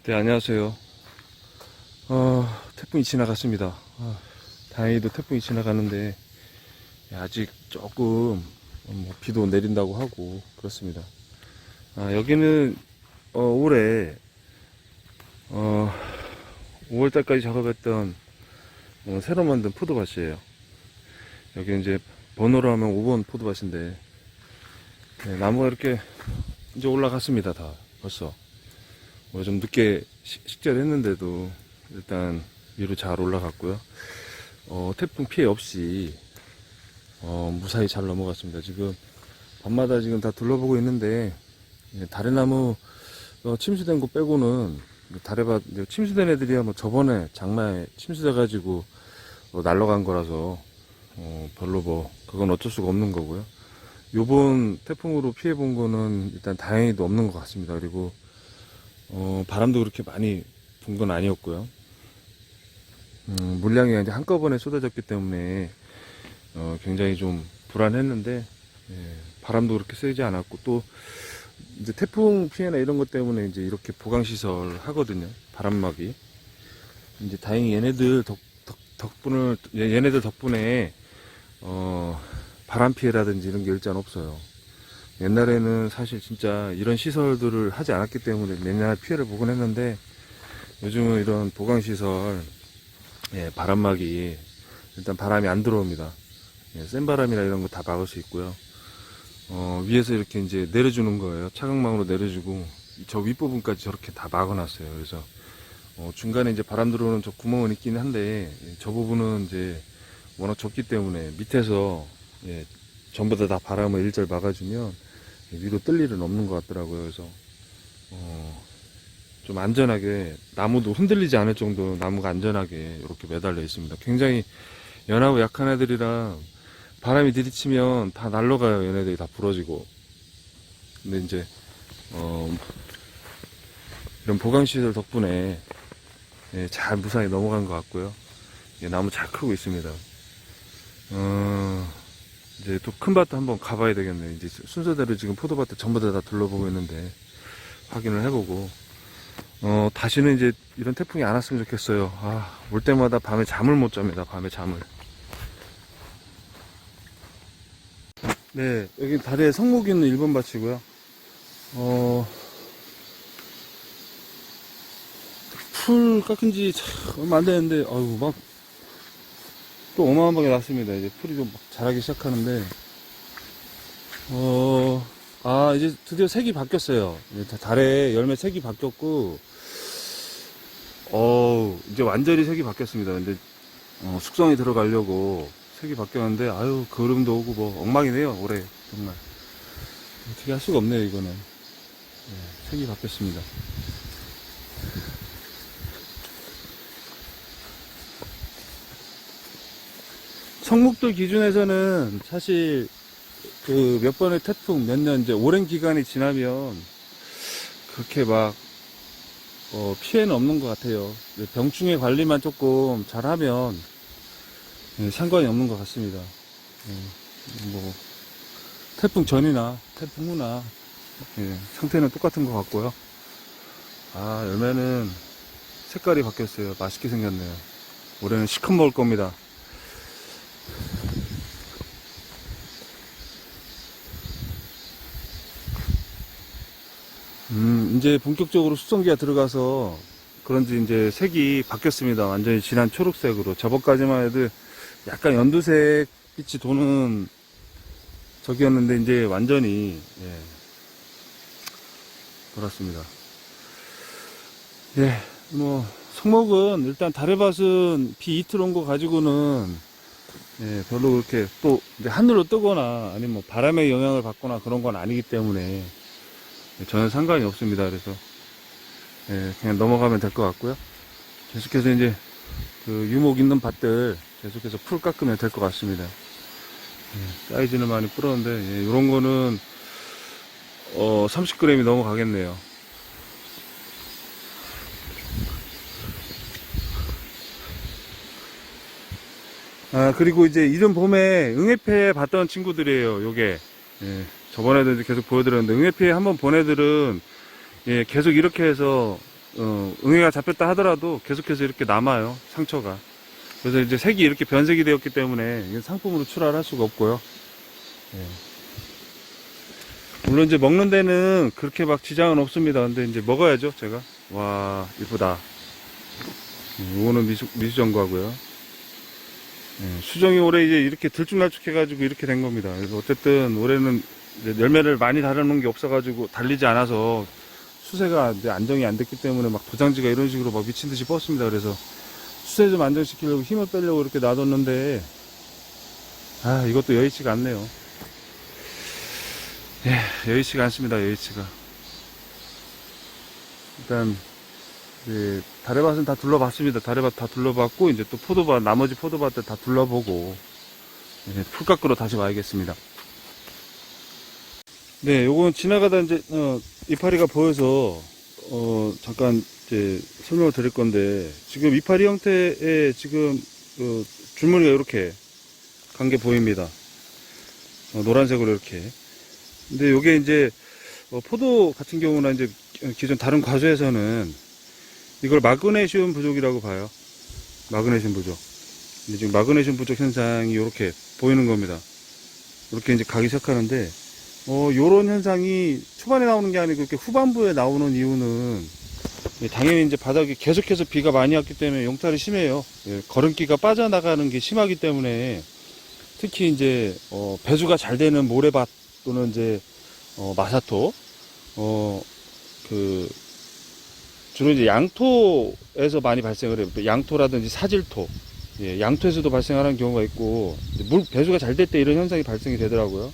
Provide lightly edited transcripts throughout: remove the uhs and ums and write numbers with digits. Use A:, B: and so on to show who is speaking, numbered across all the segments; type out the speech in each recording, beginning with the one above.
A: 네, 안녕하세요. 태풍이 지나갔습니다. 다행히도 태풍이 지나가는데, 아직 조금, 비도 내린다고 하고, 그렇습니다. 여기는, 올해, 5월달까지 작업했던, 새로 만든 포도밭이에요. 여기 이제, 번호로 하면 5번 포도밭인데, 네, 나무가 이렇게, 이제 올라갔습니다, 다, 벌써. 좀 늦게 식재했는데도 일단 위로 잘 올라갔고요. 태풍 피해 없이 무사히 잘 넘어갔습니다. 지금 밤마다 지금 다 둘러보고 있는데 다래나무 침수된 거 빼고는 다래밭 침수된 애들이야 뭐 저번에 장마에 침수돼 가지고 날아간 거라서 별로 뭐 그건 어쩔 수가 없는 거고요. 요번 태풍으로 피해 본 거는 일단 다행히도 없는 것 같습니다. 그리고 바람도 그렇게 많이 분 건 아니었고요. 물량이 이제 한꺼번에 쏟아졌기 때문에, 굉장히 좀 불안했는데, 바람도 그렇게 세지 않았고, 또, 이제 태풍 피해나 이런 것 때문에 이제 이렇게 보강시설 하거든요. 바람막이. 이제 다행히 얘네들 덕분에, 바람 피해라든지 이런 게 일단 없어요. 옛날에는 사실 진짜 이런 시설들을 하지 않았기 때문에 맨날 피해를 보곤 했는데 요즘은 이런 보강시설, 바람막이, 일단 바람이 안 들어옵니다. 센 바람이나 이런 거 다 막을 수 있고요. 위에서 이렇게 이제 내려주는 거예요. 차광망으로 내려주고 저 윗부분까지 저렇게 다 막아놨어요. 그래서 중간에 이제 바람 들어오는 저 구멍은 있긴 한데 저 부분은 이제 워낙 좁기 때문에 밑에서 전부 다 바람을 일절 막아주면 위로 뜰 일은 없는 것 같더라고요. 그래서 좀 안전하게 나무도 흔들리지 않을 정도로 나무가 안전하게 이렇게 매달려 있습니다. 굉장히 연하고 약한 애들이라 바람이 들이치면 다 날아가요. 얘네들이 다 부러지고. 근데 이제 이런 보강시설 덕분에 잘 무사히 넘어간 것 같고요. 나무 잘 크고 있습니다. 이제 또 큰 밭도 한번 가봐야 되겠네요. 이제 순서대로 지금 포도밭을 전부 다 둘러보고 있는데 확인을 해보고 다시는 이제 이런 태풍이 안 왔으면 좋겠어요. 올 때마다 밤에 잠을 못 잡니다. 밤에 잠을. 네, 여기 다리에 성목이 있는 1번 밭이고요. 풀 깎은 지 얼마 안 됐는데, 아유, 막, 또 어마어마하게 났습니다. 이제 풀이 좀 자라기 시작하는데, 이제 드디어 색이 바뀌었어요. 달에 열매 색이 바뀌었고, 이제 완전히 색이 바뀌었습니다. 근데, 숙성이 들어가려고 색이 바뀌었는데, 아유, 거름도 오고 뭐, 엉망이네요, 올해. 정말. 어떻게 할 수가 없네요, 이거는. 색이 바뀌었습니다. 성묵들 기준에서는 사실 그 몇 번의 태풍 몇 년 이제 오랜 기간이 지나면 그렇게 막 피해는 없는 것 같아요. 병충해 관리만 조금 잘하면 상관이 없는 것 같습니다. 뭐 태풍 전이나 태풍 후나 상태는 똑같은 것 같고요. 열매는 색깔이 바뀌었어요. 맛있게 생겼네요. 올해는 시컷 먹을 겁니다. 이제 본격적으로 숙성기가 들어가서 그런지 이제 색이 바뀌었습니다. 완전히 진한 초록색으로. 저번까지만 해도 약간 연두색 빛이 도는 저기였는데 이제 완전히 돌았습니다. 뭐 성목은 일단 다래밭은 비 이틀 온 거 가지고는 별로 그렇게 또 이제 하늘로 뜨거나 아니면 뭐 바람의 영향을 받거나 그런 건 아니기 때문에 전혀 상관이 없습니다. 그래서 그냥 넘어가면 될 것 같고요. 계속해서 이제 그 유목 있는 밭들 계속해서 풀 깎으면 될 것 같습니다. 사이즈는 많이 불었는데 이런 거는 30g이 넘어가겠네요. 그리고 이제 이른 봄에 응애패 봤던 친구들이에요. 요게 저번에도 이제 계속 보여드렸는데 응애패 한번 본 애들은 계속 이렇게 해서 응애가 잡혔다 하더라도 계속해서 이렇게 남아요, 상처가. 그래서 이제 색이 이렇게 변색이 되었기 때문에 이게 상품으로 출하를 할 수가 없고요. 예. 물론 이제 먹는 데는 그렇게 막 지장은 없습니다. 근데 이제 먹어야죠, 제가. 와, 이쁘다. 이거는 미수정과고요. 예, 수정이 올해 이제 이렇게 들쭉날쭉 해가지고 이렇게 된 겁니다. 그래서 어쨌든 올해는 이제 열매를 많이 달아놓은 게 없어가지고 달리지 않아서 수세가 이제 안정이 안 됐기 때문에 막 도장지가 이런 식으로 막 미친 듯이 뻗습니다. 그래서 수세 좀 안정시키려고 힘을 빼려고 이렇게 놔뒀는데, 아, 이것도 여의치가 않네요. 예, 여의치가 않습니다, 여의치가. 일단, 이제, 다래밭은 다 둘러봤습니다. 다래밭 다 둘러봤고, 이제 또 포도밭, 나머지 포도밭들 다 둘러보고, 풀 깎으러 다시 와야겠습니다. 네, 요건 지나가다 이제, 이파리가 보여서, 잠깐, 이제, 설명을 드릴 건데, 지금 이파리 형태의 지금, 줄무늬가 이렇게 간 게 보입니다. 노란색으로 이렇게. 근데 요게 이제, 포도 같은 경우나 이제, 기존 다른 과수에서는 이걸 마그네슘 부족이라고 봐요. 마그네슘 부족. 근데 지금 마그네슘 부족 현상이 이렇게 보이는 겁니다. 이렇게 이제 가기 시작하는데, 요런 현상이 초반에 나오는 게 아니고 이렇게 후반부에 나오는 이유는 당연히 이제 바닥에 계속해서 비가 많이 왔기 때문에 용탈이 심해요. 예, 거름기가 빠져나가는 게 심하기 때문에 특히 이제 배수가 잘 되는 모래밭 또는 이제 마사토 주로 이제 양토에서 많이 발생을 해요. 양토라든지 사질토, 예, 양토에서도 발생하는 경우가 있고 물 배수가 잘 될 때 이런 현상이 발생이 되더라고요.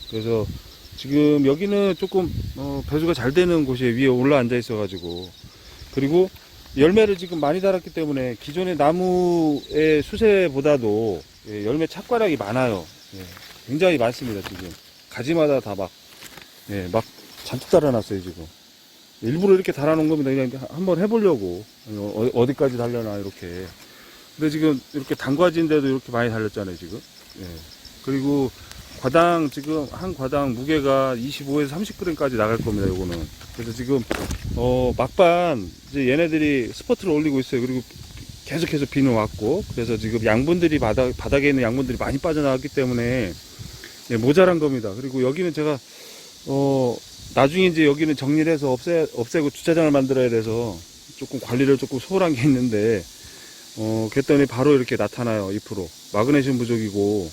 A: 그래서 지금 여기는 조금 배수가 잘 되는 곳에 위에 올라 앉아 있어 가지고, 그리고 열매를 지금 많이 달았기 때문에 기존의 나무의 수세보다도 예, 열매 착과량이 많아요. 예, 굉장히 많습니다. 지금 가지마다 다 막 잔뜩 달아놨어요. 지금 일부러 이렇게 달아놓은 겁니다. 그냥 한번 해보려고. 어디까지 달려나 이렇게. 근데 지금 이렇게 단과지인데도 이렇게 많이 달렸잖아요. 지금. 예. 그리고 과당, 지금 한 과당 무게가 25에서 30g까지 나갈 겁니다. 요거는. 그래서 지금 막반 이제 얘네들이 스퍼트를 올리고 있어요. 그리고 계속해서 비는 왔고, 그래서 지금 양분들이 바닥에 있는 양분들이 많이 빠져나왔기 때문에 예, 모자란 겁니다. 그리고 여기는 제가 나중에 이제 여기는 정리를 해서 없애고 주차장을 만들어야 돼서 조금 관리를 조금 소홀한 게 있는데, 그랬더니 바로 이렇게 나타나요. 2%. 마그네슘 부족이고,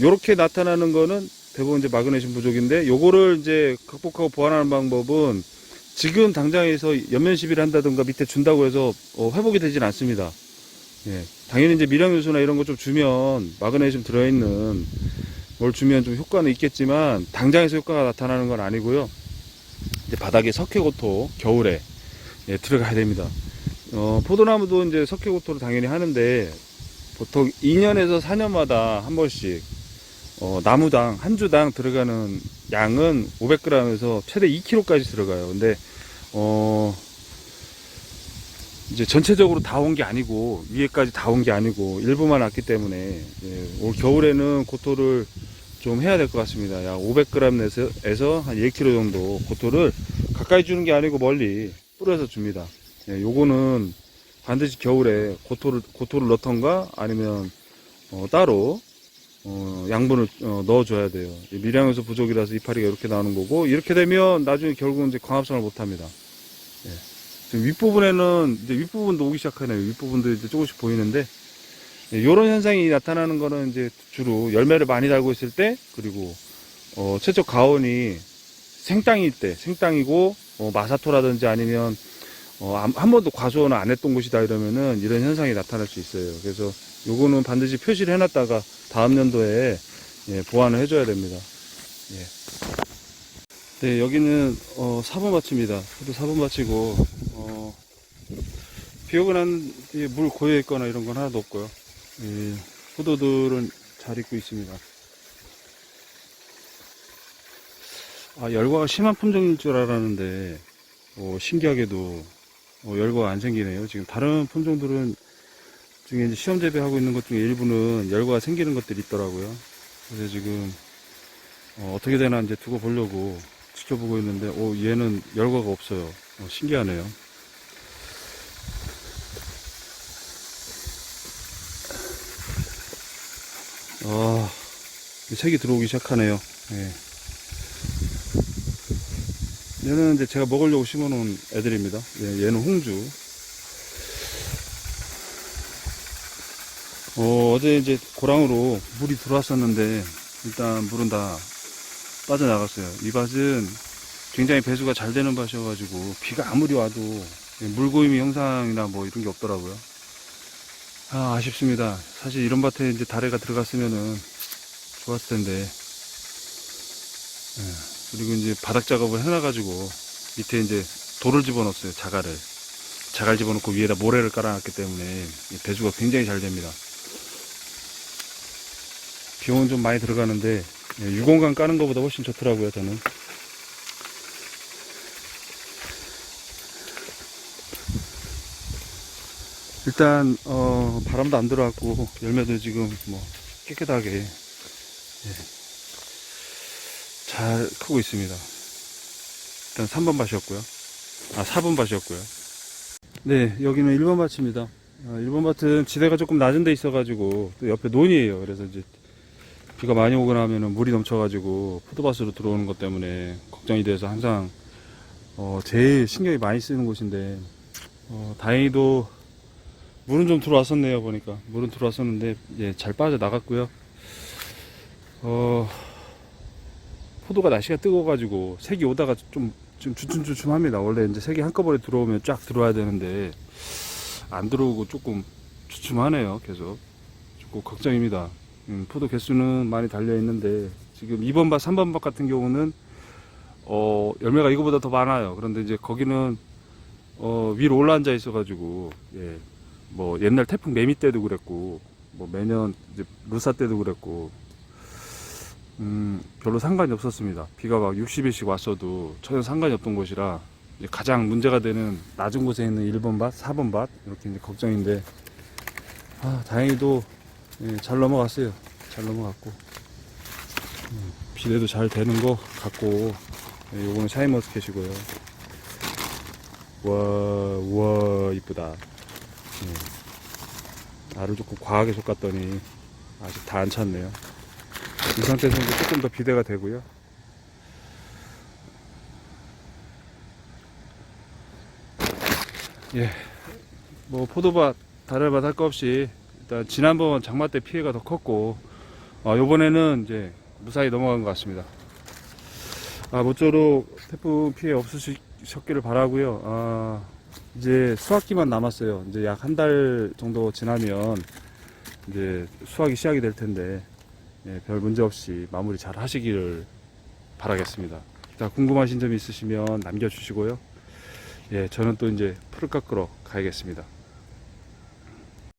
A: 요렇게 나타나는 거는 대부분 이제 마그네슘 부족인데, 요거를 이제 극복하고 보완하는 방법은 지금 당장에서 연면 시비를 한다든가 밑에 준다고 해서 회복이 되진 않습니다. 예. 당연히 이제 미량요소나 이런 거 좀 주면, 마그네슘 들어있는 뭘 주면 좀 효과는 있겠지만 당장에서 효과가 나타나는 건 아니고요. 이제 바닥에 석회고토 겨울에 예, 들어가야 됩니다. 포도나무도 이제 석회고토를 당연히 하는데 보통 2년에서 4년마다 한 번씩 나무당 한 주당 들어가는 양은 500g에서 최대 2kg까지 들어가요. 근데 이제 전체적으로 다 온 게 아니고 위에까지 다 온 게 아니고 일부만 왔기 때문에 예, 올 겨울에는 고토를 좀 해야 될 것 같습니다. 약 500g에서 한 1kg 정도 고토를 가까이 주는 게 아니고 멀리 뿌려서 줍니다. 예, 요거는 반드시 겨울에 고토를 넣던가 아니면 따로 양분을 넣어줘야 돼요. 미량요소 부족이라서 이파리가 이렇게 나오는 거고, 이렇게 되면 나중에 결국은 이제 광합성을 못합니다. 예. 지금 윗부분에는 이제 윗부분도 오기 시작하네요. 윗부분도 이제 조금씩 보이는데, 이런 현상이 나타나는 거는 이제 주로 열매를 많이 달고 있을 때, 그리고 최적 가온이 생땅일 때, 생땅이고 마사토라든지 아니면 한 번도 과수원을 안 했던 곳이다 이러면은 이런 현상이 나타날 수 있어요. 그래서 요거는 반드시 표시를 해놨다가 다음 연도에 예, 보완을 해줘야 됩니다. 예. 네, 여기는 사분밭입니다. 포도 사분밭이고 비 오고 난 뒤에 물 고여 있거나 이런 건 하나도 없고요. 예, 포도들은 잘 익고 있습니다. 열과가 심한 품종인 줄 알았는데 신기하게도 열과가 안 생기네요. 지금 다른 품종들은 중에 이제 시험 재배하고 있는 것 중에 일부는 열과가 생기는 것들이 있더라고요. 그래서 지금 어떻게 되나 이제 두고 보려고 지켜보고 있는데 얘는 열과가 없어요. 신기하네요.
B: 색이 들어오기 시작하네요. 예. 얘는 이제 제가 먹으려고 심어놓은 애들입니다. 예, 얘는 홍주. 어제 이제 고랑으로 물이 들어왔었는데 일단 물은 다 빠져나갔어요. 이 밭은 굉장히 배수가 잘 되는 밭이어가지고 비가 아무리 와도 물고임이 형상이나 뭐 이런 게 없더라고요. 아쉽습니다. 사실 이런 밭에 이제 다래가 들어갔으면은 좋았을 텐데. 예, 그리고 이제 바닥 작업을 해놔가지고 밑에 이제 돌을 집어넣었어요. 자갈 집어넣고 위에다 모래를 깔아놨기 때문에 배수가 굉장히 잘 됩니다. 비용은 좀 많이 들어가는데 유공간 까는 것보다 훨씬 좋더라고요. 저는. 일단 바람도 안 들어왔고 열매도 지금 뭐 깨끗하게 잘 크고 있습니다. 일단 3번 밭이었고요. 4번 밭이었고요. 네, 여기는 1번 밭입니다. 1번 밭은 지대가 조금 낮은 데 있어가지고 또 옆에 논이에요. 그래서 이제 비가 많이 오거나 하면은 물이 넘쳐가지고 포도밭으로 들어오는 것 때문에 걱정이 돼서 항상 제일 신경이 많이 쓰이는 곳인데 다행히도 물은 좀 들어왔었네요. 보니까 물은 들어왔었는데 잘 빠져 나갔고요. 포도가 날씨가 뜨거워가지고 색이 오다가 좀 주춤주춤합니다. 원래 이제 색이 한꺼번에 들어오면 쫙 들어와야 되는데 안 들어오고 조금 주춤하네요. 계속 조금 걱정입니다. 포도 개수는 많이 달려 있는데 지금 2번 밭, 3번 밭 같은 경우는 열매가 이거보다 더 많아요. 그런데 이제 거기는 위로 올라앉아 있어가지고 뭐 옛날 태풍 매미 때도 그랬고 뭐 매년 이제 루사 때도 그랬고 별로 상관이 없었습니다. 비가 막 60일씩 왔어도 전혀 상관이 없던 곳이라 이제 가장 문제가 되는 낮은 곳에 있는 1번 밭, 4번 밭 이렇게 이제 걱정인데 다행히도 잘 넘어갔어요. 잘 넘어갔고 비례도 잘 되는 것 같고 요거는 샤인머스켓이고요. 와 이쁘다. 알을 조금 과하게 솎았더니 아직 다 안 찼네요. 이 상태에서 이제 조금 더 비대가 되고요. 뭐 포도밭, 다래밭 할 거 없이 일단 지난번 장마 때 피해가 더 컸고 요번에는 이제 무사히 넘어간 것 같습니다. 모쪼록 태풍 피해 없으셨기를 바라고요. 이제 수확기만 남았어요. 이제 약 한 달 정도 지나면 이제 수확이 시작이 될 텐데 별 문제 없이 마무리 잘 하시기를 바라겠습니다. 궁금하신 점이 있으시면 남겨주시고요. 저는 또 이제 풀을 깎으러 가야겠습니다.